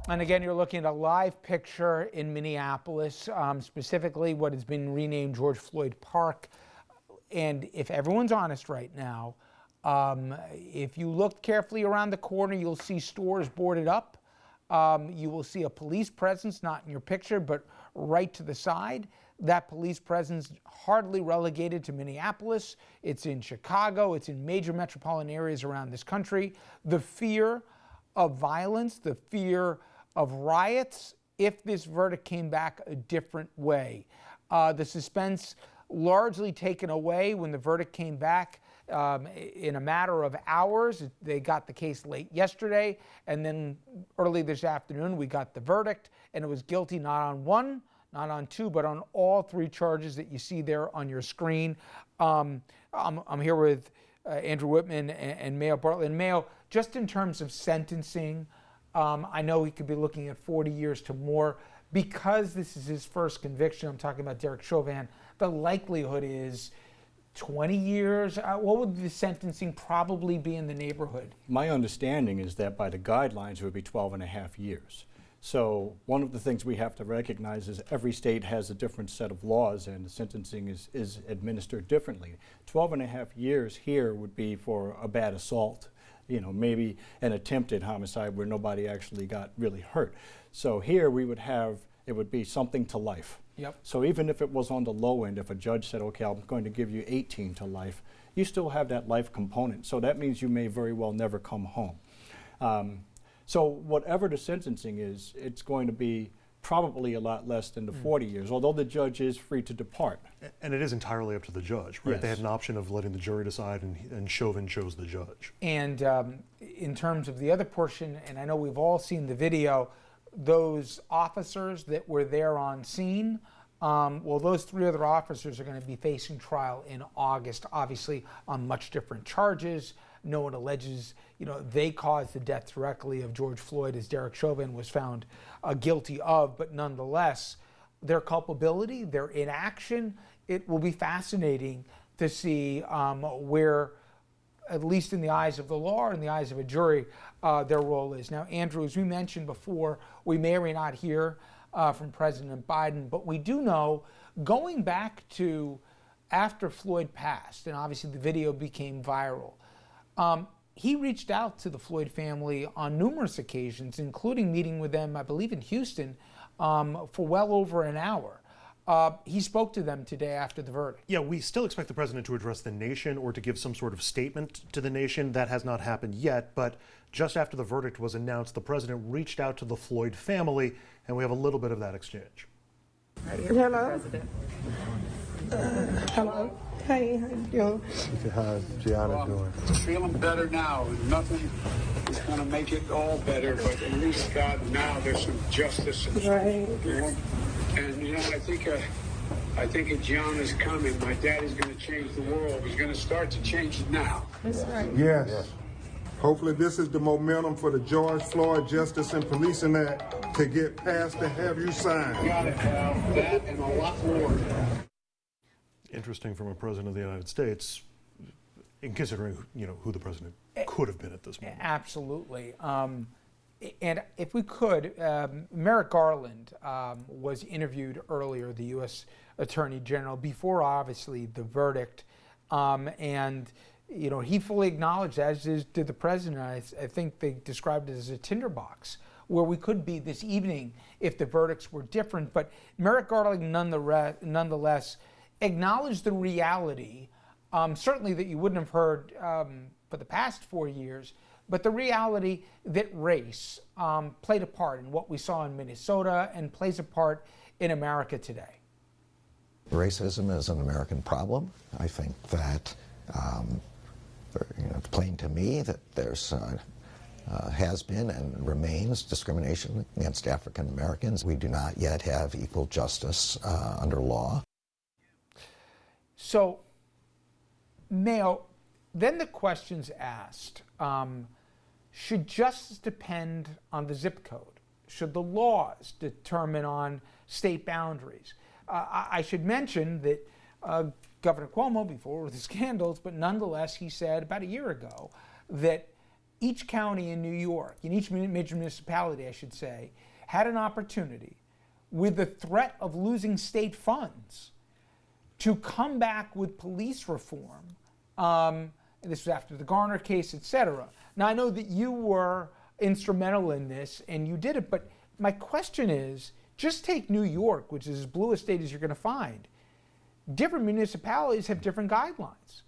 And again, you're looking at a live picture in Minneapolis, specifically what has been renamed George Floyd Park. And if everyone's honest right now, if you look carefully around the corner, you'll see stores boarded up. You will see a police presence, not in your picture, but right to the side. That police presence hardly relegated to Minneapolis. It's in Chicago. It's in major metropolitan areas around this country. The fear of violence, the fear of riots, if this verdict came back a different way. The suspense largely taken away when the verdict came back in a matter of hours. They got the case late yesterday, and then early this afternoon we got the verdict, and it was guilty not on one, not on two, but on all three charges that you see there on your screen. I'm here with Andrew Whitman and Mayo Bartlett. And Mayo, just in terms of sentencing, I know he could be looking at 40 years to more. Because this is his first conviction, I'm talking about Derek Chauvin, the likelihood is 20 years. What would the sentencing probably be in the neighborhood? My understanding is that by the guidelines, it would be 12 and a half years. So one of the things we have to recognize is every state has a different set of laws, and the sentencing is administered differently. 12 and a half years here would be for a bad assault, you know, maybe an attempted homicide where nobody actually got really hurt. So here we would have, it would be something to life. Yep. So even if it was on the low end, if a judge said, okay, I'm going to give you 18 to life, you still have that life component. So that means you may very well never come home. So whatever the sentencing is, it's going to be probably a lot less than the 40 years, although the judge is free to depart. And it is entirely up to the judge, right? Yes. They had an option of letting the jury decide, and Chauvin chose the judge. And in terms of the other portion, and I know we've all seen the video, those officers that were there on scene, well, those three other officers are going to be facing trial in August, obviously on much different charges. No one alleges, you know, they caused the death directly of George Floyd, as Derek Chauvin was found guilty of, but nonetheless, their culpability, their inaction, it will be fascinating to see where, at least in the eyes of the law or in the eyes of a jury, their role is. Now, Andrew, as we mentioned before, we may or may not hear from President Biden, but we do know, going back to after Floyd passed, and obviously the video became viral, he reached out to the Floyd family on numerous occasions, including meeting with them, I believe, in Houston for well over an hour. He spoke to them today after the verdict. Yeah, we still expect the president to address the nation or to give some sort of statement to the nation. That has not happened yet, but just after the verdict was announced, the president reached out to the Floyd family, and we have a little bit of that exchange. Hello. Hello. Hey, how you doing? How's Gianna doing? Feeling better now. Nothing is going to make it all better, but at least God, now there's some justice. Right. And you know, I think a John is coming. My daddy's going to change the world. He's going to start to change it now. That's right. Yes. Hopefully this is the momentum for the George Floyd Justice and Policing Act to get passed to have you sign. Got it, Al. That and a lot more. Interesting from a president of the United States, in considering, you know, who the president could have been at this moment. Absolutely. And if we could, Merrick Garland was interviewed earlier, the U.S. Attorney General, before obviously the verdict, and you know, he fully acknowledged, as did the president. I think they described it as a tinderbox where we could be this evening if the verdicts were different. But Merrick Garland nonetheless acknowledged the reality, certainly that you wouldn't have heard for the past 4 years, but the reality that race played a part in what we saw in Minnesota and plays a part in America today. Racism is an American problem. I think that it's plain to me that there's has been and remains discrimination against African Americans. We do not yet have equal justice under law. So, Mayo, then the question's asked, should justice depend on the zip code? Should the laws determine on state boundaries? I should mention that Governor Cuomo, before the scandals, but nonetheless, he said about a year ago that each county in New York, in each major municipality, I should say, had an opportunity with the threat of losing state funds to come back with police reform. And this was after the Garner case, et cetera. Now, I know that you were instrumental in this and you did it, but my question is, just take New York, which is as blue a state as you're going to find. Different municipalities have different guidelines.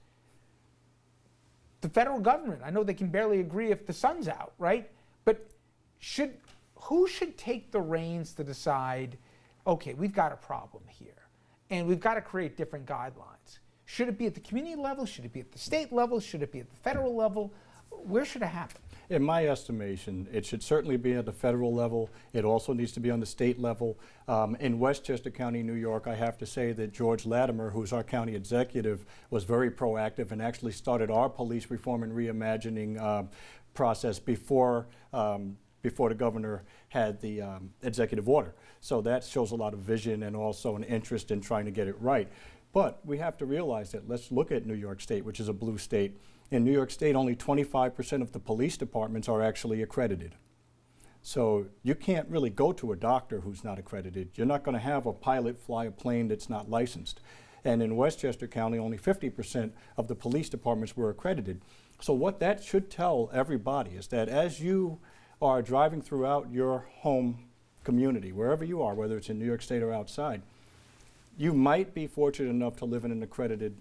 The federal government, I know they can barely agree if the sun's out, right? But who should take the reins to decide, okay, we've got a problem here, and we've got to create different guidelines? Should it be at the community level? Should it be at the state level? Should it be at the federal level? Where should it happen? In my estimation, it should certainly be at the federal level. It also needs to be on the state level. In Westchester County, New York, I have to say that George Latimer, who's our county executive, was very proactive and actually started our police reform and reimagining process before the governor had the executive order. So that shows a lot of vision and also an interest in trying to get it right. But we have to realize that, let's look at New York State, which is a blue state. In New York State, only 25% of the police departments are actually accredited. So you can't really go to a doctor who's not accredited. You're not going to have a pilot fly a plane that's not licensed. And in Westchester County, only 50% of the police departments were accredited. So what that should tell everybody is that as you are driving throughout your home community, wherever you are, whether it's in New York State or outside, you might be fortunate enough to live in an accredited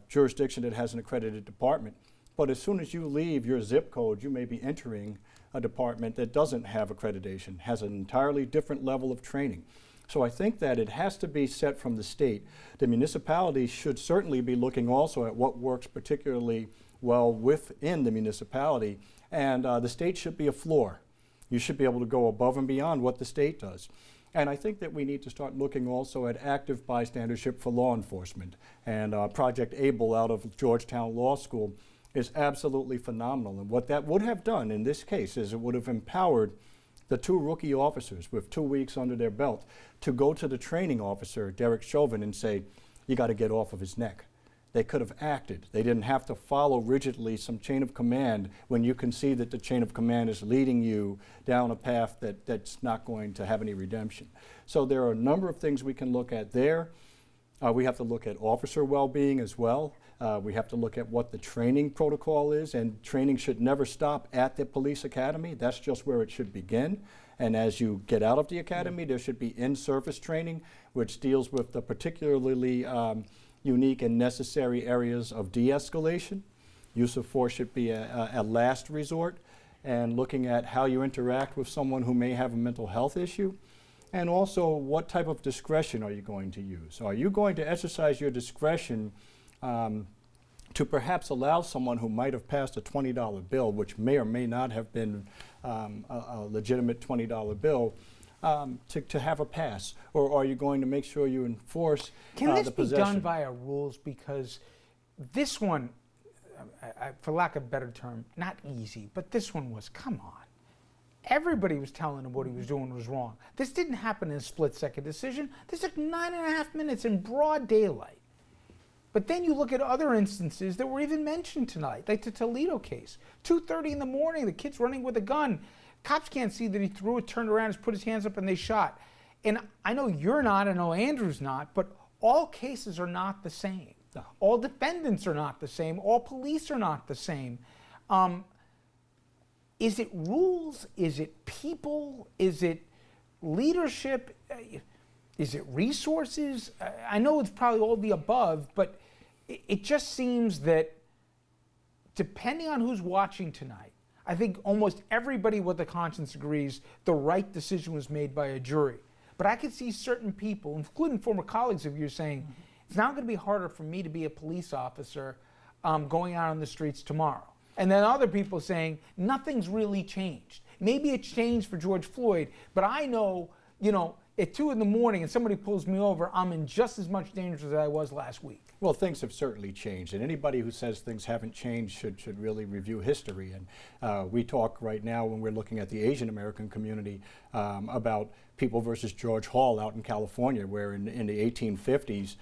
jurisdiction that has an accredited department. But as soon as you leave your zip code, you may be entering a department that doesn't have accreditation, has an entirely different level of training. So I think that it has to be set from the state. The municipalities should certainly be looking also at what works particularly well within the municipality, and the state should be a floor. You should be able to go above and beyond what the state does. And I think that we need to start looking also at active bystandership for law enforcement. And Project ABLE out of Georgetown Law School is absolutely phenomenal. And what that would have done in this case is it would have empowered the two rookie officers with 2 weeks under their belt to go to the training officer, Derek Chauvin, and say, you got to get off of his neck. They could have acted. They didn't have to follow rigidly some chain of command when you can see that the chain of command is leading you down a path that's not going to have any redemption. So there are a number of things we can look at there. We have to look at officer well-being as well. We have to look at what the training protocol is, and training should never stop at the police academy. That's just where it should begin. And as you get out of the academy, there should be in-service training, which deals with the particularly unique and necessary areas of de-escalation. Use of force should be a last resort, and looking at how you interact with someone who may have a mental health issue, and also what type of discretion are you going to use. Are you going to exercise your discretion to perhaps allow someone who might have passed a $20 bill, which may or may not have been a legitimate $20 bill, to have a pass? Or are you going to make sure you enforce the possession? Can this be done via rules? Because this one, for lack of a better term, not easy, but this one was, come on. Everybody was telling him what he was doing was wrong. This didn't happen in a split-second decision. This took 9.5 minutes in broad daylight. But then you look at other instances that were even mentioned tonight, like the Toledo case. 2:30 in the morning, the kid's running with a gun. Cops can't see that he threw it, turned around, put his hands up, and they shot. And I know you're not, I know Andrew's not, but all cases are not the same. No. All defendants are not the same. All police are not the same. Is it rules? Is it people? Is it leadership? Is it resources? I know it's probably all the above, but it just seems that depending on who's watching tonight, I think almost everybody with a conscience agrees the right decision was made by a jury. But I could see certain people, including former colleagues of yours, saying, it's now going to be harder for me to be a police officer going out on the streets tomorrow. And then other people saying, nothing's really changed. Maybe it's changed for George Floyd, but I know, at 2 in the morning and somebody pulls me over, I'm in just as much danger as I was last week. Well, things have certainly changed, and anybody who says things haven't changed should really review history. And we talk right now, when we're looking at the Asian American community, about People versus George Hall out in California, where in the 1850s,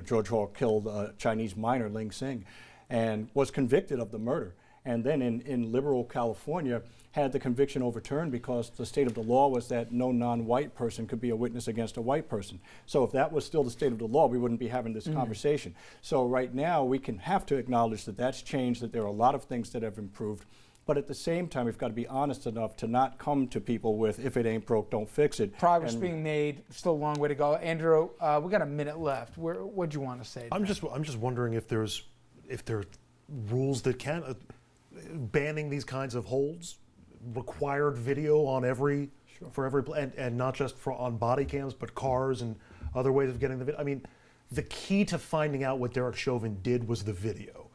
George Hall killed a Chinese miner, Ling Sing, and was convicted of the murder. and then in liberal California had the conviction overturned because the state of the law was that no non-white person could be a witness against a white person. So if that was still the state of the law, we wouldn't be having this conversation. So right now we have to acknowledge that that's changed, that there are a lot of things that have improved. But at the same time, we've got to be honest enough to not come to people with, if it ain't broke, don't fix it. Progress being made, still a long way to go. Andrew, we got a minute left. What'd you want to say? I'm just wondering if there are rules that can banning these kinds of holds, required video on for every and not just on body cams, but cars and other ways of getting the video. I mean, the key to finding out what Derek Chauvin did was the video.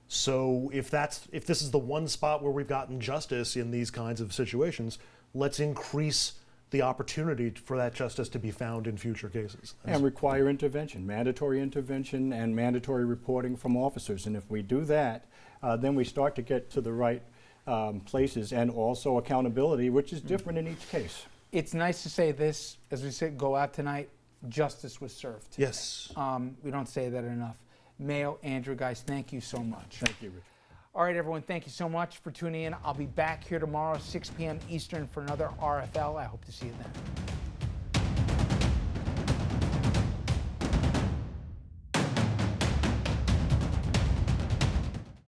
So if this is the one spot where we've gotten justice in these kinds of situations, let's increase the opportunity for that justice to be found in future cases. And require intervention, mandatory intervention and mandatory reporting from officers. And if we do that, then we start to get to the right places, and also accountability, which is different in each case. It's nice to say this, as we said, go out tonight, justice was served. Yes. We don't say that enough. Mayo, Andrew, guys, thank you so much. Thank you, Rich. All right, everyone, thank you so much for tuning in. I'll be back here tomorrow, 6 p.m. Eastern, for another RFL. I hope to see you then.